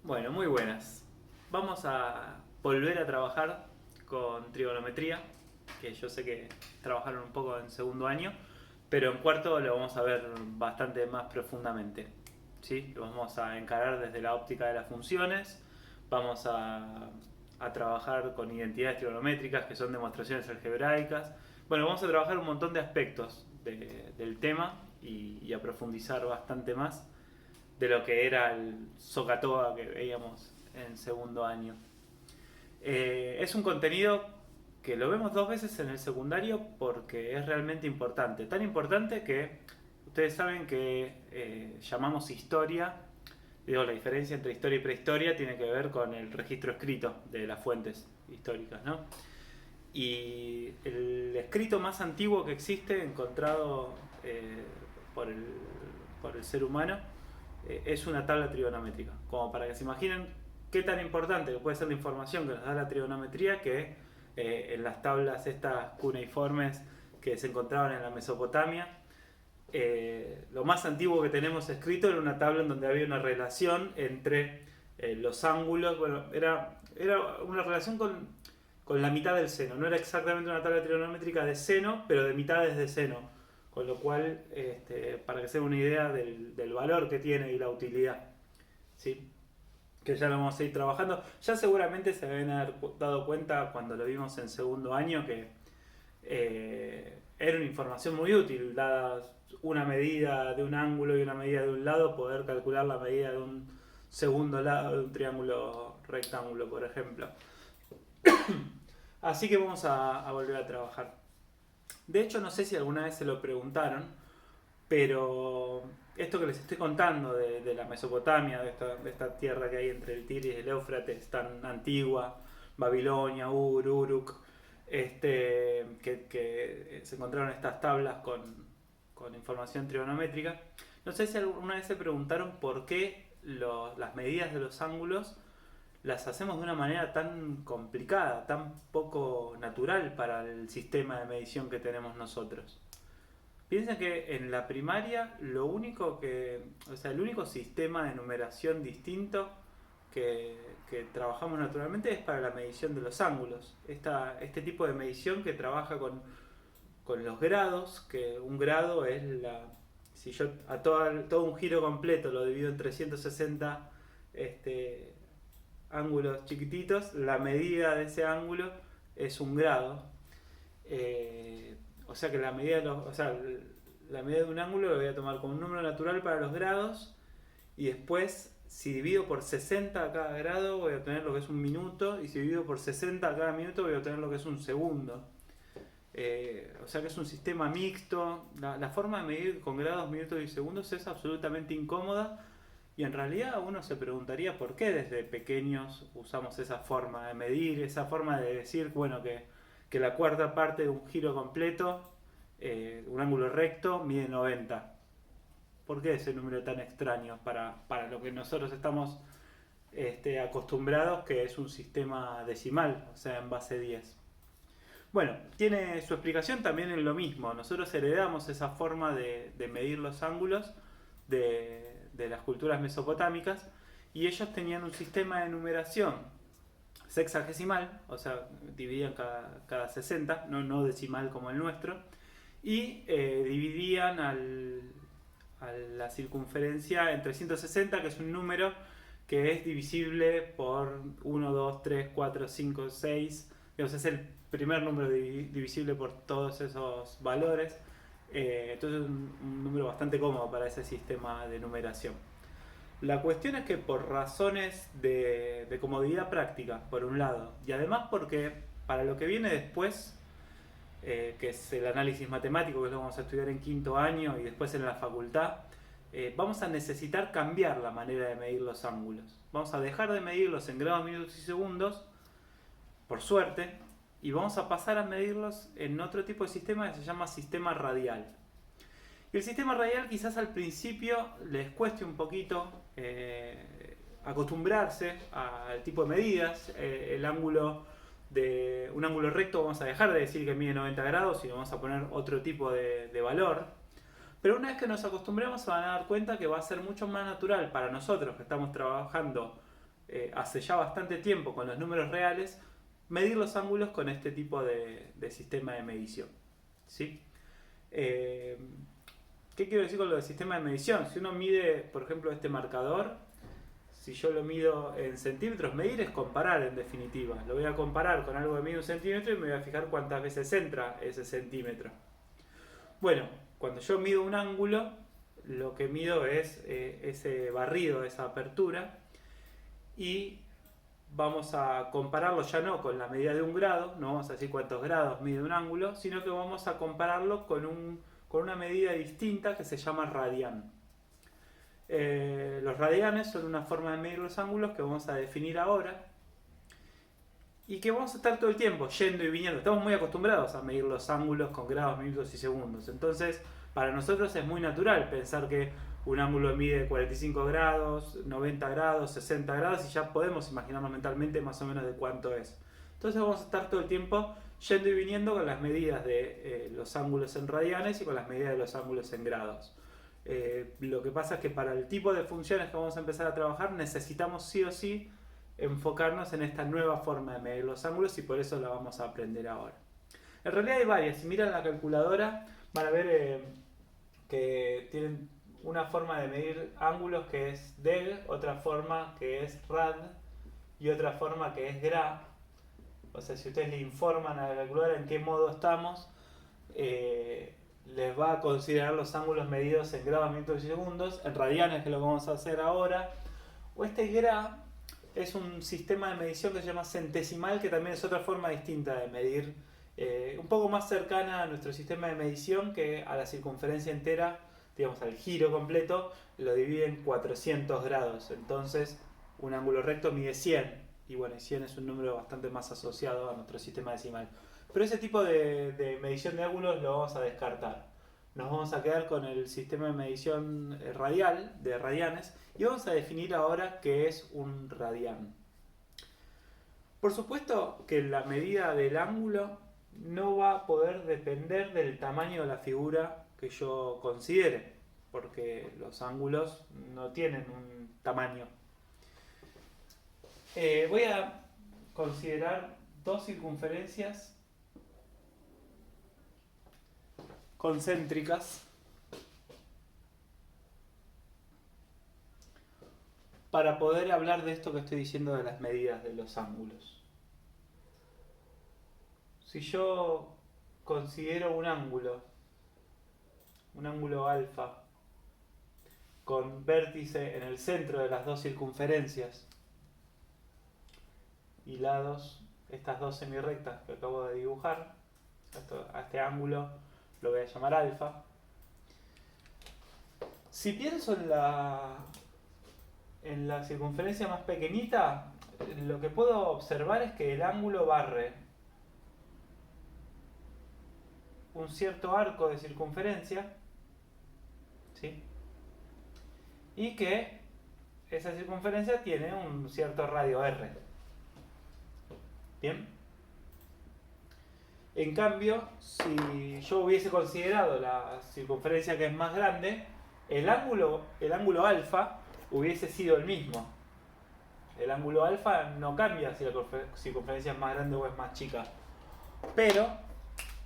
Bueno, muy buenas. Vamos a volver a trabajar con trigonometría, que yo sé que trabajaron un poco en segundo año, pero en cuarto lo vamos a ver bastante más profundamente. ¿Sí? Lo vamos a encarar desde la óptica de las funciones, vamos a trabajar con identidades trigonométricas, que son demostraciones algebraicas. Bueno, vamos a trabajar un montón de aspectos del tema y a profundizar bastante más de lo que era el Socatoa que veíamos en segundo año. Es un contenido que lo vemos dos veces en el secundario porque es realmente importante. Tan importante que ustedes saben que llamamos historia. Digo, la diferencia entre historia y prehistoria tiene que ver con el registro escrito de las fuentes históricas, ¿no? Y el escrito más antiguo que existe, encontrado por, el, por el ser humano, es una tabla trigonométrica. Como para que se imaginen qué tan importante que puede ser la información que nos da la trigonometría, que en las tablas estas cuneiformes que se encontraban en la Mesopotamia, lo más antiguo que tenemos escrito era una tabla en donde había una relación entre los ángulos. Bueno, era una relación con la mitad del seno. No era exactamente una tabla trigonométrica de seno, pero de mitades de seno. Con lo cual, para que se den una idea del valor que tiene y la utilidad. ¿Sí? Que ya lo vamos a ir trabajando. Ya seguramente se deben haber dado cuenta cuando lo vimos en segundo año que era una información muy útil, dada una medida de un ángulo y una medida de un lado, poder calcular la medida de un segundo lado de un triángulo rectángulo, por ejemplo. Así que vamos a volver a trabajar. De hecho, no sé si alguna vez se lo preguntaron, pero esto que les estoy contando de la Mesopotamia, de esta tierra que hay entre el Tigris y el Éufrates, tan antigua, Babilonia, Uruk, que se encontraron estas tablas con información trigonométrica. No sé si alguna vez se preguntaron por qué las medidas de los ángulos las hacemos de una manera tan complicada, tan poco natural para el sistema de medición que tenemos nosotros. Piensa que en la primaria el único sistema de numeración distinto que trabajamos naturalmente es para la medición de los ángulos. Este tipo de medición que trabaja con los grados, que un grado es si yo todo un giro completo lo divido en 360 ángulos chiquititos, la medida de ese ángulo es un grado. O sea que la medida de un ángulo lo voy a tomar como un número natural para los grados y después si divido por 60 a cada grado voy a obtener lo que es un minuto y si divido por 60 a cada minuto voy a obtener lo que es un segundo. O sea que es un sistema mixto. La forma de medir con grados, minutos y segundos es absolutamente incómoda y en realidad uno se preguntaría por qué desde pequeños usamos esa forma de medir, esa forma de decir, bueno, que la cuarta parte de un giro completo, un ángulo recto, mide 90. ¿Por qué ese número tan extraño para lo que nosotros estamos acostumbrados, que es un sistema decimal, o sea, en base 10? Bueno, tiene su explicación también en lo mismo. Nosotros heredamos esa forma de medir los ángulos de las culturas mesopotámicas y ellos tenían un sistema de numeración sexagesimal, o sea, dividían cada 60, no decimal como el nuestro, y dividían a la circunferencia en 360, que es un número que es divisible por 1, 2, 3, 4, 5, 6, digamos, es el primer número divisible por todos esos valores. Entonces es un número bastante cómodo para ese sistema de numeración. La cuestión es que por razones de comodidad práctica, por un lado, y además porque para lo que viene después, que es el análisis matemático, que lo vamos a estudiar en quinto año y después en la facultad, vamos a necesitar cambiar la manera de medir los ángulos. Vamos a dejar de medirlos en grados, minutos y segundos, por suerte, y vamos a pasar a medirlos en otro tipo de sistema que se llama sistema radial. Y el sistema radial quizás al principio les cueste un poquito acostumbrarse al tipo de medidas. El ángulo de un ángulo recto vamos a dejar de decir que mide 90 grados y vamos a poner otro tipo de valor. Pero una vez que nos acostumbremos se van a dar cuenta que va a ser mucho más natural para nosotros que estamos trabajando hace ya bastante tiempo con los números reales, medir los ángulos con este tipo de sistema de medición. ¿Sí? ¿Qué quiero decir con lo del sistema de medición? Si uno mide, por ejemplo, este marcador, si yo lo mido en centímetros, medir es comparar en definitiva. Lo voy a comparar con algo que mide un centímetro y me voy a fijar cuántas veces entra ese centímetro. Bueno, cuando yo mido un ángulo, lo que mido es ese barrido, esa apertura, y vamos a compararlo ya no con la medida de un grado, no vamos a decir cuántos grados mide un ángulo, sino que vamos a compararlo con una medida distinta que se llama radián. Los radianes son una forma de medir los ángulos que vamos a definir ahora y que vamos a estar todo el tiempo yendo y viniendo. Estamos muy acostumbrados a medir los ángulos con grados, minutos y segundos. Entonces, para nosotros es muy natural pensar que un ángulo mide 45 grados, 90 grados, 60 grados y ya podemos imaginarnos mentalmente más o menos de cuánto es. Entonces vamos a estar todo el tiempo yendo y viniendo con las medidas de los ángulos en radianes y con las medidas de los ángulos en grados. Lo que pasa es que para el tipo de funciones que vamos a empezar a trabajar necesitamos sí o sí enfocarnos en esta nueva forma de medir los ángulos y por eso la vamos a aprender ahora. En realidad hay varias. Si miran la calculadora van a ver que tienen una forma de medir ángulos que es deg, otra forma que es rad y otra forma que es gra. O sea, si ustedes le informan a la calculadora en qué modo estamos, les va a considerar los ángulos medidos en grados, minutos y segundos, en radianes, que es lo que vamos a hacer ahora. O este gra es un sistema de medición que se llama centesimal, que también es otra forma distinta de medir, un poco más cercana a nuestro sistema de medición que a la circunferencia entera, digamos al giro completo, lo divide en 400 grados. Entonces, un ángulo recto mide 100. Y bueno, 100 es un número bastante más asociado a nuestro sistema decimal. Pero ese tipo de medición de ángulos lo vamos a descartar. Nos vamos a quedar con el sistema de medición radial, de radianes, y vamos a definir ahora qué es un radián. Por supuesto que la medida del ángulo no va a poder depender del tamaño de la figura que yo considere, porque los ángulos no tienen un tamaño. Voy a considerar dos circunferencias concéntricas para poder hablar de esto que estoy diciendo de las medidas de los ángulos. Si yo considero un ángulo alfa con vértice en el centro de las dos circunferencias y lados, estas dos semirrectas que acabo de dibujar, a este ángulo lo voy a llamar alfa. Si pienso en la circunferencia más pequeñita, lo que puedo observar es que el ángulo barre un cierto arco de circunferencia, ¿sí? Y que esa circunferencia tiene un cierto radio r. ¿Bien? En cambio, si yo hubiese considerado la circunferencia que es más grande, el ángulo alfa hubiese sido el mismo. El ángulo alfa no cambia si la circunferencia es más grande o es más chica. Pero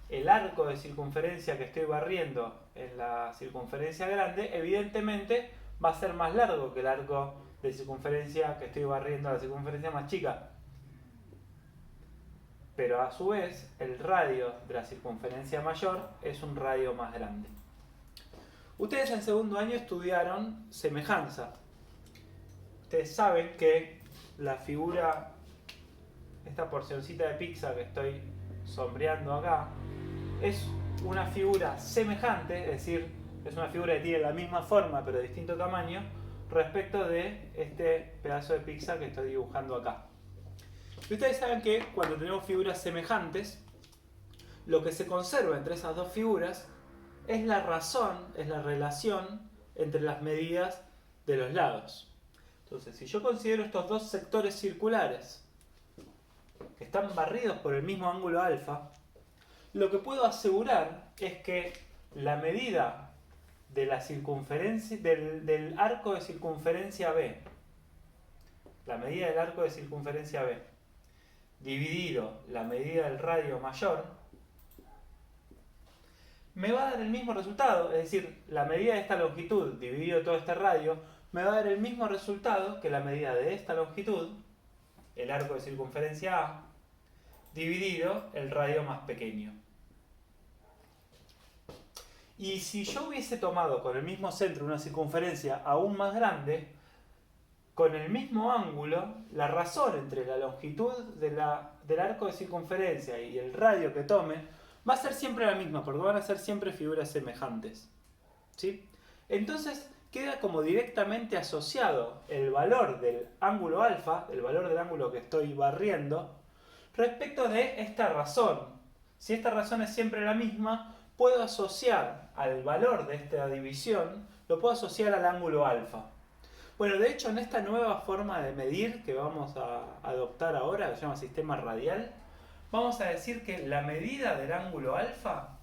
el arco de circunferencia que estoy barriendo en la circunferencia grande, evidentemente va a ser más largo que el arco de circunferencia que estoy barriendo en la circunferencia más chica. Pero a su vez, el radio de la circunferencia mayor es un radio más grande. Ustedes en segundo año estudiaron semejanza. Ustedes saben que la figura, esta porcioncita de pizza que estoy sombreando acá, es una figura semejante, es decir, es una figura que tiene la misma forma pero de distinto tamaño respecto de este pedazo de pizza que estoy dibujando acá. Y ustedes saben que cuando tenemos figuras semejantes, lo que se conserva entre esas dos figuras es la razón, es la relación entre las medidas de los lados. Entonces, si yo considero estos dos sectores circulares que están barridos por el mismo ángulo alfa, lo que puedo asegurar es que la medida de la circunferencia, del arco de circunferencia B, la medida del arco de circunferencia B, dividido la medida del radio mayor, me va a dar el mismo resultado. Es decir, la medida de esta longitud dividido todo este radio me va a dar el mismo resultado que la medida de esta longitud, el arco de circunferencia A, dividido el radio más pequeño. Y si yo hubiese tomado con el mismo centro una circunferencia aún más grande, con el mismo ángulo, la razón entre la longitud del arco de circunferencia y el radio que tome va a ser siempre la misma, porque van a ser siempre figuras semejantes. ¿Sí? Entonces queda como directamente asociado el valor del ángulo alfa, el valor del ángulo que estoy barriendo, respecto de esta razón. Si esta razón es siempre la misma, puedo asociar al valor de esta división, lo puedo asociar al ángulo alfa. Bueno, de hecho, en esta nueva forma de medir que vamos a adoptar ahora, que se llama sistema radial, vamos a decir que la medida del ángulo alfa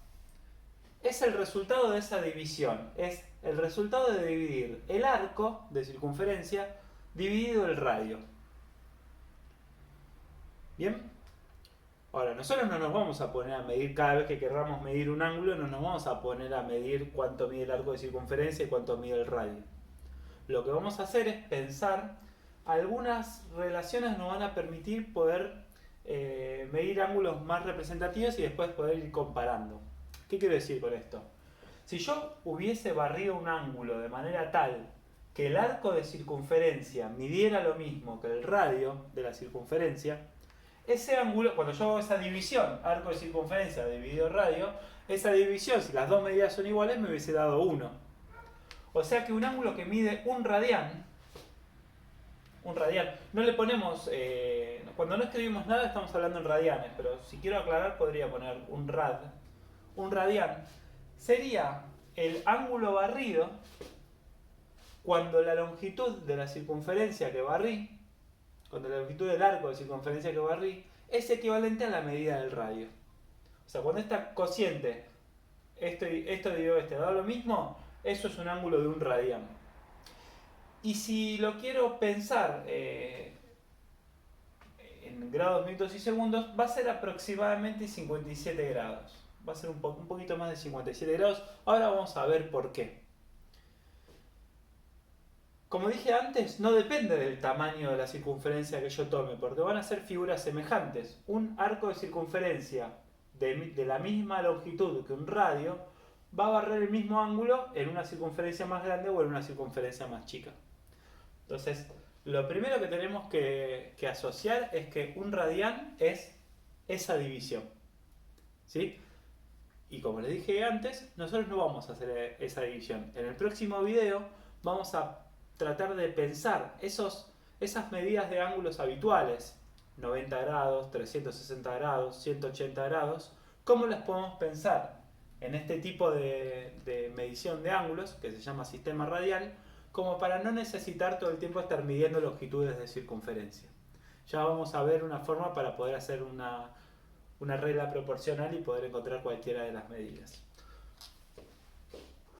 es el resultado de esa división. Es el resultado de dividir el arco de circunferencia dividido el radio. ¿Bien? Ahora, nosotros no nos vamos a poner a medir cada vez que queramos medir un ángulo, no nos vamos a poner a medir cuánto mide el arco de circunferencia y cuánto mide el radio. Lo que vamos a hacer es pensar, algunas relaciones nos van a permitir poder medir ángulos más representativos y después poder ir comparando. ¿Qué quiero decir con esto? Si yo hubiese barrido un ángulo de manera tal que el arco de circunferencia midiera lo mismo que el radio de la circunferencia, ese ángulo, cuando yo hago esa división, arco de circunferencia dividido radio, esa división, si las dos medidas son iguales, me hubiese dado 1. O sea que un ángulo que mide un radián, no le ponemos, cuando no escribimos nada estamos hablando en radianes, pero si quiero aclarar podría poner un radián, sería el ángulo barrido cuando la longitud de la circunferencia que barrí, cuando la longitud del arco de circunferencia que barrí, es equivalente a la medida del radio. O sea, cuando esta cociente, esto dividido da lo mismo, eso es un ángulo de un radián. Y si lo quiero pensar en grados, minutos y segundos, va a ser aproximadamente 57 grados. Va a ser un poquito más de 57 grados. Ahora vamos a ver por qué. Como dije antes, no depende del tamaño de la circunferencia que yo tome, porque van a ser figuras semejantes. Un arco de circunferencia de la misma longitud que un radio va a barrer el mismo ángulo en una circunferencia más grande o en una circunferencia más chica. Entonces, lo primero que tenemos que asociar es que un radián es esa división. ¿Sí? Y como les dije antes, nosotros no vamos a hacer esa división. En el próximo video vamos a tratar de pensar esas medidas de ángulos habituales, 90 grados, 360 grados, 180 grados, cómo las podemos pensar en este tipo de medición de ángulos, que se llama sistema radial, como para no necesitar todo el tiempo estar midiendo longitudes de circunferencia. Ya vamos a ver una forma para poder hacer una regla proporcional y poder encontrar cualquiera de las medidas.